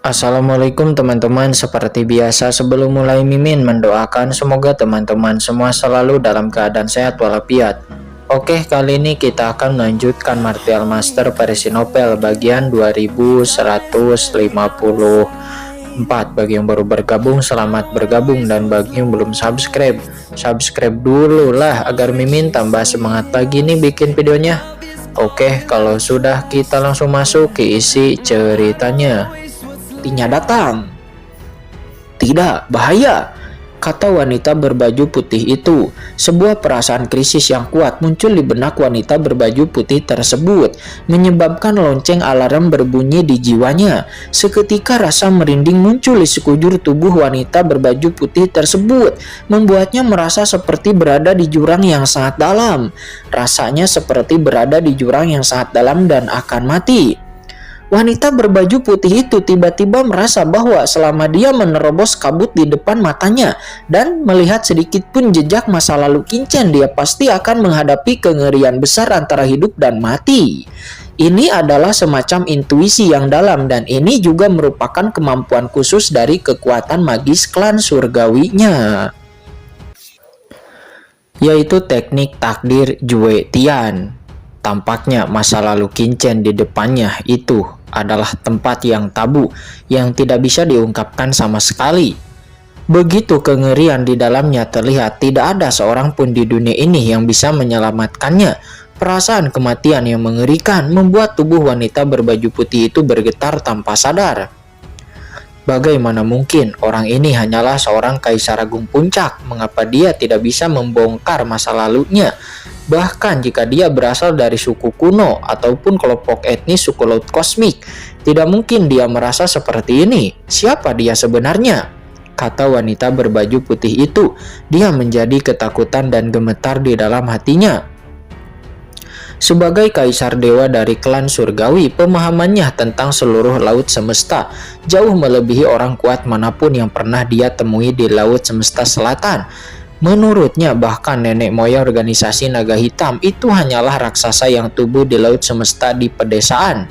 Assalamualaikum teman-teman, seperti biasa sebelum mulai Mimin mendoakan semoga teman-teman semua selalu dalam keadaan sehat walafiat. Oke, kali ini kita akan melanjutkan Martial Master versi novel bagian 2154. Bagi yang baru bergabung, selamat bergabung, dan bagi yang belum subscribe dulu lah agar Mimin tambah semangat lagi nih bikin videonya. Oke, kalau sudah kita langsung masuk ke isi ceritanya. Sepertinya datang. Tidak, bahaya, kata wanita berbaju putih itu. Sebuah perasaan krisis yang kuat muncul di benak wanita berbaju putih tersebut, menyebabkan lonceng alarm berbunyi di jiwanya. Seketika rasa merinding muncul di sekujur tubuh wanita berbaju putih tersebut, membuatnya merasa seperti berada di jurang yang sangat dalam. Rasanya seperti berada di jurang yang sangat dalam dan akan mati. Wanita berbaju putih itu tiba-tiba merasa bahwa selama dia menerobos kabut di depan matanya dan melihat sedikit pun jejak masa lalu Kincen, dia pasti akan menghadapi kengerian besar antara hidup dan mati. Ini adalah semacam intuisi yang dalam, dan ini juga merupakan kemampuan khusus dari kekuatan magis klan surgawinya, yaitu teknik takdir Jue Tian. Tampaknya masa lalu Kincen di depannya itu adalah tempat yang tabu yang tidak bisa diungkapkan sama sekali. Begitu kengerian di dalamnya terlihat, tidak ada seorang pun di dunia ini yang bisa menyelamatkannya. Perasaan kematian yang mengerikan membuat tubuh wanita berbaju putih itu bergetar tanpa sadar. Bagaimana mungkin orang ini hanyalah seorang kaisar agung puncak? Mengapa dia tidak bisa membongkar masa lalunya? Bahkan jika dia berasal dari suku kuno ataupun kelompok etnis suku laut kosmik, tidak mungkin dia merasa seperti ini. Siapa dia sebenarnya? Kata wanita berbaju putih itu. Dia menjadi ketakutan dan gemetar di dalam hatinya. Sebagai kaisar dewa dari klan surgawi, pemahamannya tentang seluruh laut semesta jauh melebihi orang kuat manapun yang pernah dia temui di laut semesta selatan. Menurutnya, bahkan nenek moyang organisasi naga hitam itu hanyalah raksasa yang tumbuh di laut semesta di pedesaan.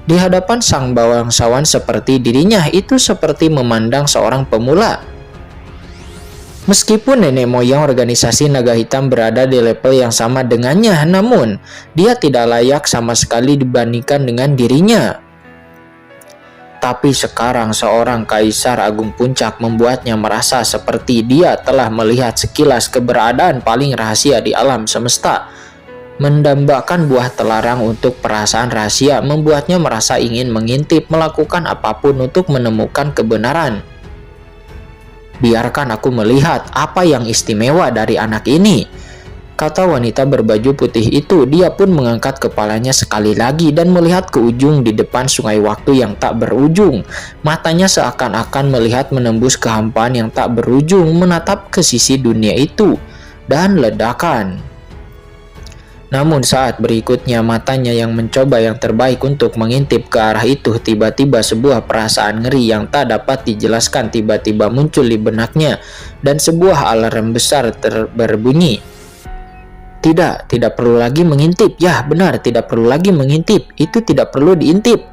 Di hadapan sang bangsawan seperti dirinya, itu seperti memandang seorang pemula. Meskipun nenek moyang organisasi naga hitam berada di level yang sama dengannya, namun dia tidak layak sama sekali dibandingkan dengan dirinya. Tapi sekarang seorang kaisar agung puncak membuatnya merasa seperti dia telah melihat sekilas keberadaan paling rahasia di alam semesta. Mendambakan buah telarang untuk perasaan rahasia membuatnya merasa ingin mengintip, melakukan apapun untuk menemukan kebenaran. Biarkan aku melihat apa yang istimewa dari anak ini, kata wanita berbaju putih itu. Dia pun mengangkat kepalanya sekali lagi dan melihat ke ujung di depan sungai waktu yang tak berujung. Matanya seakan-akan melihat menembus kehampaan yang tak berujung, menatap ke sisi dunia itu, dan ledakan. Namun saat berikutnya matanya yang mencoba yang terbaik untuk mengintip ke arah itu, tiba-tiba sebuah perasaan ngeri yang tak dapat dijelaskan tiba-tiba muncul di benaknya, dan sebuah alarm besar berbunyi. Tidak perlu lagi mengintip. Ya, benar, tidak perlu lagi mengintip. Itu tidak perlu diintip.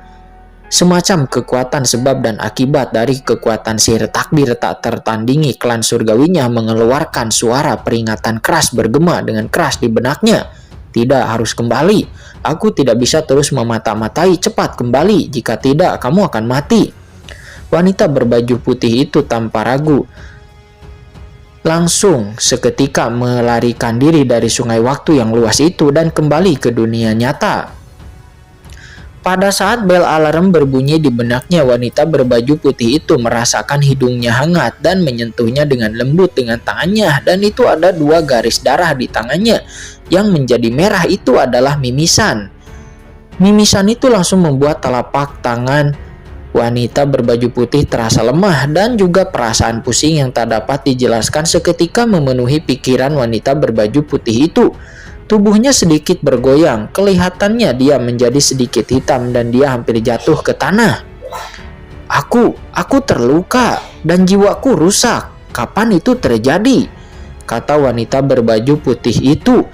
Semacam kekuatan sebab dan akibat dari kekuatan sihir takdir tak tertandingi klan surgawinya mengeluarkan suara peringatan keras bergema dengan keras di benaknya. Tidak, harus kembali. Aku tidak bisa terus memata-matai. Cepat kembali, jika tidak kamu akan mati. Wanita berbaju putih itu tanpa ragu langsung seketika melarikan diri dari sungai waktu yang luas itu dan kembali ke dunia nyata. Pada saat bel alarm berbunyi di benaknya, wanita berbaju putih itu merasakan hidungnya hangat dan menyentuhnya dengan lembut dengan tangannya, dan itu ada 2 garis darah di tangannya. Yang menjadi merah itu adalah mimisan. Mimisan itu langsung membuat telapak tangan wanita berbaju putih terasa lemah, dan juga perasaan pusing yang tak dapat dijelaskan seketika memenuhi pikiran wanita berbaju putih itu. Tubuhnya sedikit bergoyang, kelihatannya dia menjadi sedikit hitam dan dia hampir jatuh ke tanah. Aku terluka dan jiwaku rusak. Kapan itu terjadi? Kata wanita berbaju putih itu.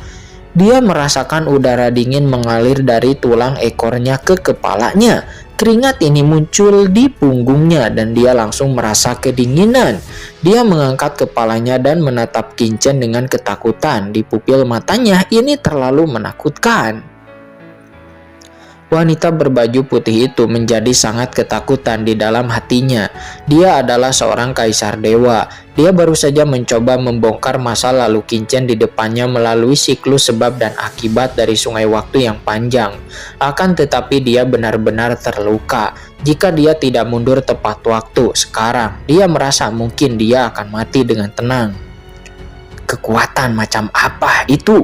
Dia merasakan udara dingin mengalir dari tulang ekornya ke kepalanya. Keringat ini muncul di punggungnya dan dia langsung merasa kedinginan. Dia mengangkat kepalanya dan menatap Qingchen dengan ketakutan. Di pupil matanya ini terlalu menakutkan. Wanita berbaju putih itu menjadi sangat ketakutan di dalam hatinya. Dia adalah seorang kaisar dewa. Dia baru saja mencoba membongkar masa lalu Qingchen di depannya melalui siklus sebab dan akibat dari sungai waktu yang panjang. Akan tetapi dia benar-benar terluka. Jika dia tidak mundur tepat waktu, sekarang dia merasa mungkin dia akan mati dengan tenang. Kekuatan macam apa itu?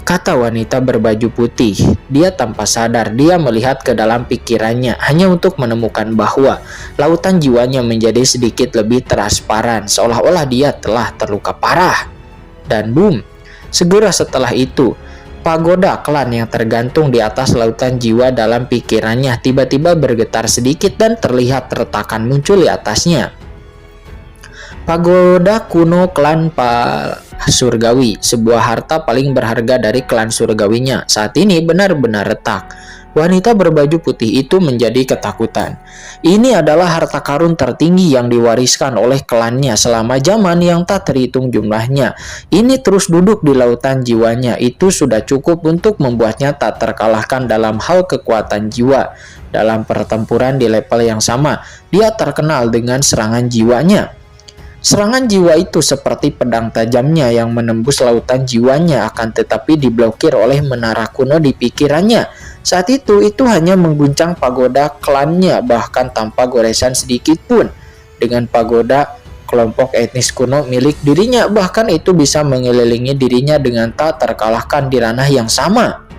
Kata wanita berbaju putih. Dia tanpa sadar dia melihat ke dalam pikirannya hanya untuk menemukan bahwa lautan jiwanya menjadi sedikit lebih transparan, seolah-olah dia telah terluka parah. Dan boom, segera setelah itu pagoda klan yang tergantung di atas lautan jiwa dalam pikirannya tiba-tiba bergetar sedikit dan terlihat retakan muncul di atasnya. Pagoda kuno klan Surgawi, sebuah harta paling berharga dari klan surgawinya, saat ini benar-benar retak. Wanita berbaju putih itu menjadi ketakutan. Ini adalah harta karun tertinggi yang diwariskan oleh klannya selama zaman yang tak terhitung jumlahnya. Ini terus duduk di lautan jiwanya. Itu sudah cukup untuk membuatnya tak terkalahkan dalam hal kekuatan jiwa. Dalam pertempuran di level yang sama, dia terkenal dengan serangan jiwanya. Serangan jiwa itu seperti pedang tajamnya yang menembus lautan jiwanya, akan tetapi diblokir oleh menara kuno di pikirannya. Saat itu hanya mengguncang pagoda klannya, bahkan tanpa goresan sedikit pun. Dengan pagoda kelompok etnis kuno milik dirinya, bahkan itu bisa mengelilingi dirinya dengan tak terkalahkan di ranah yang sama.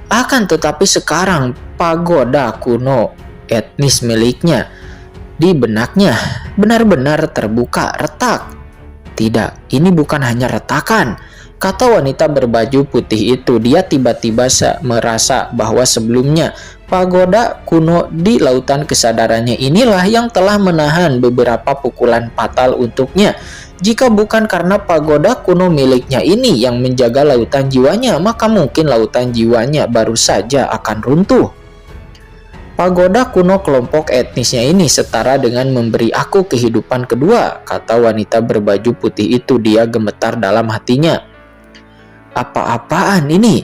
Akan tetapi sekarang pagoda kuno etnis miliknya di benaknya benar-benar terbuka retak. Tidak, ini bukan hanya retakan, kata wanita berbaju putih itu. Dia tiba-tiba merasa bahwa sebelumnya pagoda kuno di lautan kesadarannya inilah yang telah menahan beberapa pukulan fatal untuknya. Jika bukan karena pagoda kuno miliknya ini yang menjaga lautan jiwanya, maka mungkin lautan jiwanya baru saja akan runtuh. Pagoda kuno kelompok etnisnya ini setara dengan memberi aku kehidupan kedua, kata wanita berbaju putih itu. Dia gemetar dalam hatinya. Apa-apaan ini?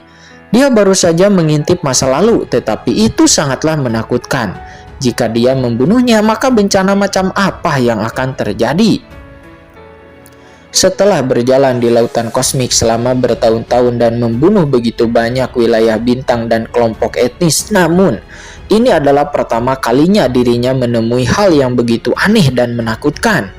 Dia baru saja mengintip masa lalu, tetapi itu sangatlah menakutkan. Jika dia membunuhnya, maka bencana macam apa yang akan terjadi? Setelah berjalan di lautan kosmik selama bertahun-tahun dan membunuh begitu banyak wilayah bintang dan kelompok etnis, namun ini adalah pertama kalinya dirinya menemui hal yang begitu aneh dan menakutkan.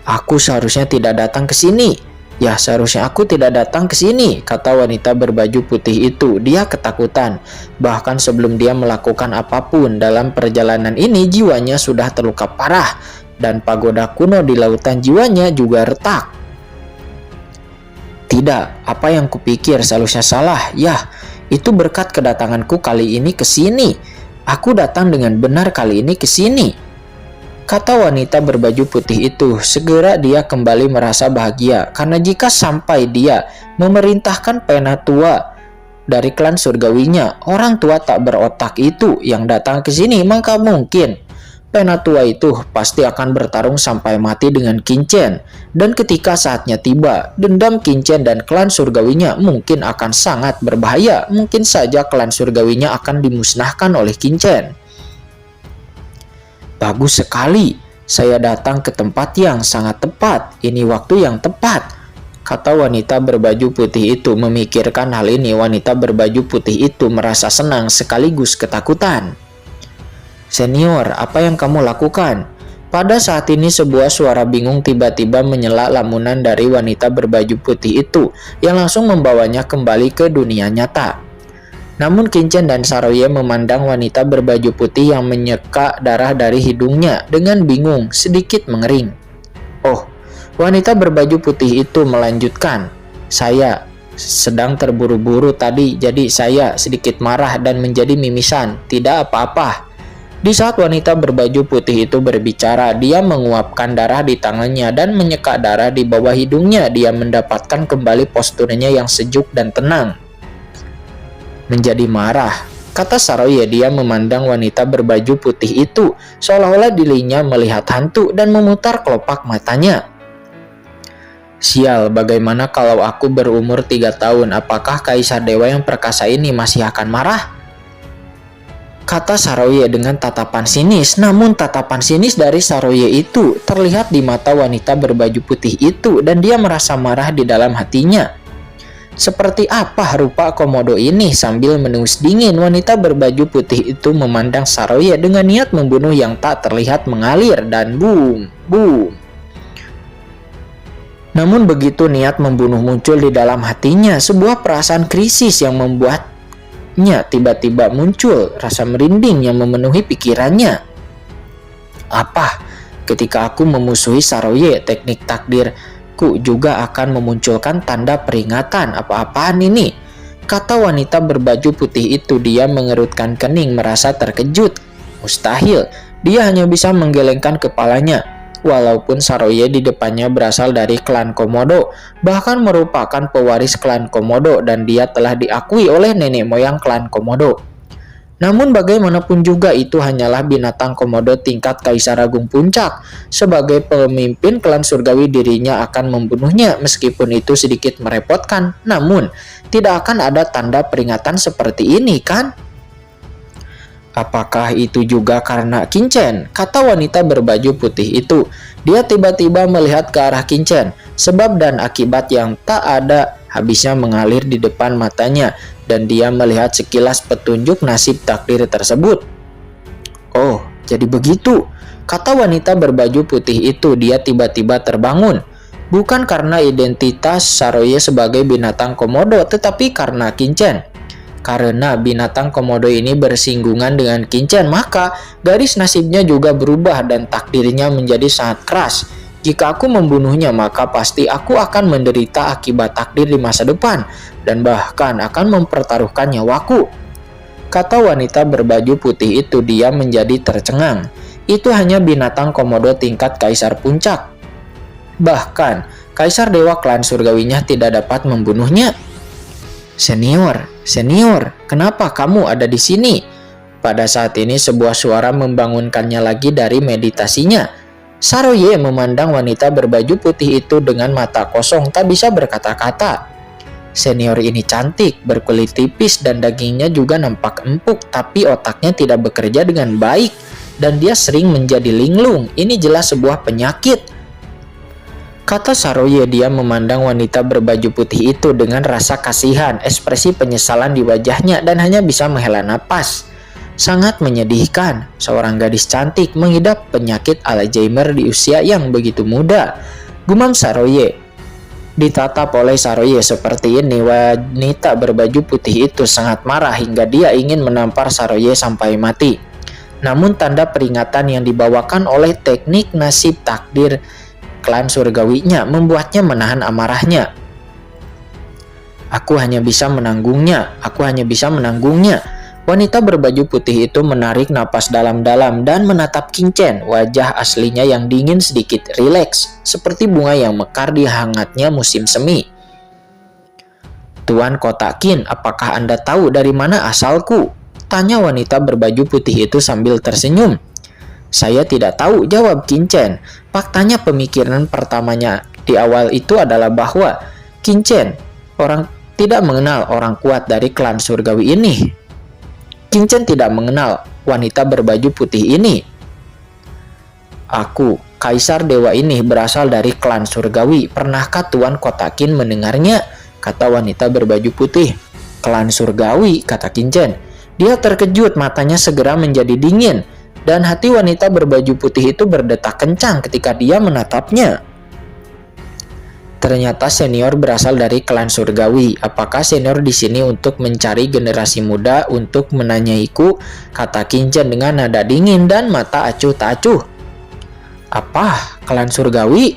Aku seharusnya tidak datang ke sini. Ya, seharusnya aku tidak datang ke sini, kata wanita berbaju putih itu. Dia ketakutan. Bahkan sebelum dia melakukan apapun dalam perjalanan ini, jiwanya sudah terluka parah. Dan pagoda kuno di lautan jiwanya juga retak. Tidak, apa yang kupikir seharusnya salah. Yah, itu berkat kedatanganku kali ini ke sini. Aku datang dengan benar kali ini ke sini, kata wanita berbaju putih itu. Segera dia kembali merasa bahagia, karena jika sampai dia memerintahkan penatua dari klan surgawinya, orang tua tak berotak itu yang datang ke sini, maka mungkin penatua itu pasti akan bertarung sampai mati dengan Qingchen. Dan ketika saatnya tiba, dendam Qingchen dan klan surgawinya mungkin akan sangat berbahaya. Mungkin saja klan surgawinya akan dimusnahkan oleh Qingchen. Bagus sekali, saya datang ke tempat yang sangat tepat. Ini waktu yang tepat, kata wanita berbaju putih itu. Memikirkan hal ini, wanita berbaju putih itu merasa senang sekaligus ketakutan. Senior, apa yang kamu lakukan? Pada saat ini sebuah suara bingung tiba-tiba menyela lamunan dari wanita berbaju putih itu yang langsung membawanya kembali ke dunia nyata. Namun Qingchen dan Saroye memandang wanita berbaju putih yang menyeka darah dari hidungnya dengan bingung, sedikit mengering. Oh, wanita berbaju putih itu melanjutkan. Saya sedang terburu-buru tadi, jadi saya sedikit marah dan menjadi mimisan. Tidak apa-apa. Di saat wanita berbaju putih itu berbicara, dia menguapkan darah di tangannya dan menyeka darah di bawah hidungnya. Dia mendapatkan kembali posturnya yang sejuk dan tenang. Menjadi marah. kata Saroye. Dia memandang wanita berbaju putih itu, seolah-olah dirinya melihat hantu dan memutar kelopak matanya. Sial, bagaimana kalau aku berumur 3 tahun? Apakah Kaisar Dewa yang perkasa ini masih akan marah? Kata Saroye dengan tatapan sinis. Namun tatapan sinis dari Saroye itu terlihat di mata wanita berbaju putih itu, dan dia merasa marah di dalam hatinya. Seperti apa rupa komodo ini? Sambil menengus dingin, wanita berbaju putih itu memandang Saroye dengan niat membunuh yang tak terlihat mengalir, dan boom, boom. Namun begitu niat membunuh muncul di dalam hatinya, sebuah perasaan krisis yang membuatnya tiba-tiba muncul rasa merinding yang memenuhi pikirannya. Apa? Ketika aku memusuhi Saroye, teknik takdirku juga akan memunculkan tanda peringatan. Apa-apaan ini? Kata wanita berbaju putih itu. Dia mengerutkan kening merasa terkejut. Mustahil, dia hanya bisa menggelengkan kepalanya. Walaupun Saroye di depannya berasal dari klan Komodo, bahkan merupakan pewaris klan Komodo, dan dia telah diakui oleh nenek moyang klan Komodo. Namun bagaimanapun juga itu hanyalah binatang Komodo tingkat Kaisar Agung Puncak. Sebagai pemimpin klan surgawi, dirinya akan membunuhnya meskipun itu sedikit merepotkan. Namun tidak akan ada tanda peringatan seperti ini, kan? Apakah itu juga karena Kincen? Kata wanita berbaju putih itu. Dia tiba-tiba melihat ke arah Kincen. Sebab dan akibat yang tak ada habisnya mengalir di depan matanya, dan dia melihat sekilas petunjuk nasib takdir tersebut. Oh, jadi begitu, kata wanita berbaju putih itu. Dia tiba-tiba terbangun. Bukan karena identitas Saroye sebagai binatang Komodo, tetapi karena Kincen. Karena binatang Komodo ini bersinggungan dengan Kincen, maka garis nasibnya juga berubah dan takdirnya menjadi sangat keras. Jika aku membunuhnya, maka pasti aku akan menderita akibat takdir di masa depan, dan bahkan akan mempertaruhkan nyawaku. Kata wanita berbaju putih itu. Dia menjadi tercengang. Itu hanya binatang Komodo tingkat Kaisar Puncak. Bahkan Kaisar Dewa klan surgawinya tidak dapat membunuhnya. Senior, kenapa kamu ada di sini? Pada saat ini sebuah suara membangunkannya lagi dari meditasinya. Saroye memandang wanita berbaju putih itu dengan mata kosong, tak bisa berkata-kata. Senior ini cantik, berkulit tipis, dan dagingnya juga nampak empuk, tapi otaknya tidak bekerja dengan baik, dan dia sering menjadi linglung. Ini jelas sebuah penyakit, kata Saroye. Dia memandang wanita berbaju putih itu dengan rasa kasihan, ekspresi penyesalan di wajahnya, dan hanya bisa menghela napas. Sangat menyedihkan, seorang gadis cantik mengidap penyakit Alzheimer di usia yang begitu muda, gumam Saroye. Ditatap oleh Saroye seperti ini, wanita berbaju putih itu sangat marah hingga dia ingin menampar Saroye sampai mati. Namun tanda peringatan yang dibawakan oleh teknik nasib takdir klan surgawinya membuatnya menahan amarahnya. Aku hanya bisa menanggungnya. Wanita berbaju putih itu menarik napas dalam-dalam dan menatap Kincen. Wajah aslinya yang dingin sedikit rileks, seperti bunga yang mekar di hangatnya musim semi. Tuan Kotakin, apakah Anda tahu dari mana asalku? Tanya wanita berbaju putih itu sambil tersenyum. Saya tidak tahu, jawab Kincen. Faktanya pemikiran pertamanya di awal itu adalah bahwa Kincen tidak mengenal orang kuat dari klan surgawi ini. Kincen tidak mengenal wanita berbaju putih ini. Aku, Kaisar Dewa ini berasal dari klan surgawi. Pernahkah Tuan Kotakin mendengarnya? Kata wanita berbaju putih. Klan surgawi, kata Kincen. Dia terkejut, matanya segera menjadi dingin. Dan hati wanita berbaju putih itu berdetak kencang ketika dia menatapnya. Ternyata senior berasal dari klan surgawi. Apakah senior di sini untuk mencari generasi muda untuk menanyaiku? Kata Kincen dengan nada dingin dan mata acuh tak acuh. Apa? Klan surgawi?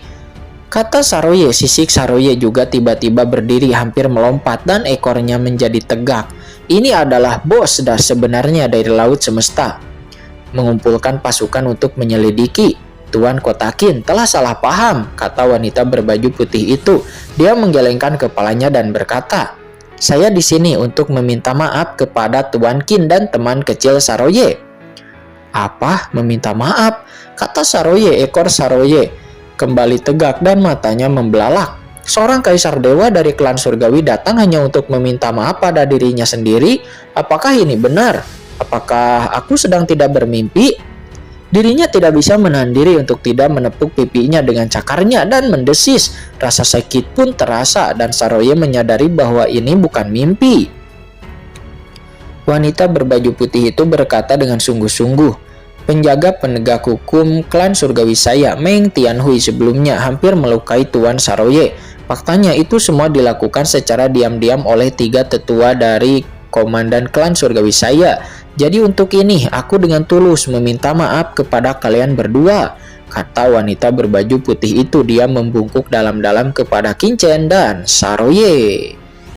Kata Saroye. Sisik Saroye juga tiba-tiba berdiri hampir melompat dan ekornya menjadi tegak. Ini adalah bos sebenarnya dari laut semesta. Mengumpulkan pasukan untuk menyelidiki. Tuan Kotakin telah salah paham, kata wanita berbaju putih itu. Dia menggelengkan kepalanya dan berkata, Saya di sini untuk meminta maaf kepada Tuan Qin dan teman kecil Saroye. Apa? Meminta maaf? Kata Saroye, ekor Saroye kembali tegak dan matanya membelalak. Seorang kaisar dewa dari klan surgawi datang hanya untuk meminta maaf pada dirinya sendiri? Apakah ini benar? Apakah aku sedang tidak bermimpi? Dirinya tidak bisa menahan diri untuk tidak menepuk pipinya dengan cakarnya dan mendesis. Rasa sakit pun terasa dan Saroye menyadari bahwa ini bukan mimpi. Wanita berbaju putih itu berkata dengan sungguh-sungguh, penjaga penegak hukum klan surgawi saya, Meng Tianhui, sebelumnya hampir melukai Tuan Saroye. Faktanya itu semua dilakukan secara diam-diam oleh 3 tetua dari komandan klan surgawi saya. Jadi untuk ini aku dengan tulus meminta maaf kepada kalian berdua, kata wanita berbaju putih itu. Dia membungkuk dalam-dalam kepada Qin Chen dan Saroye.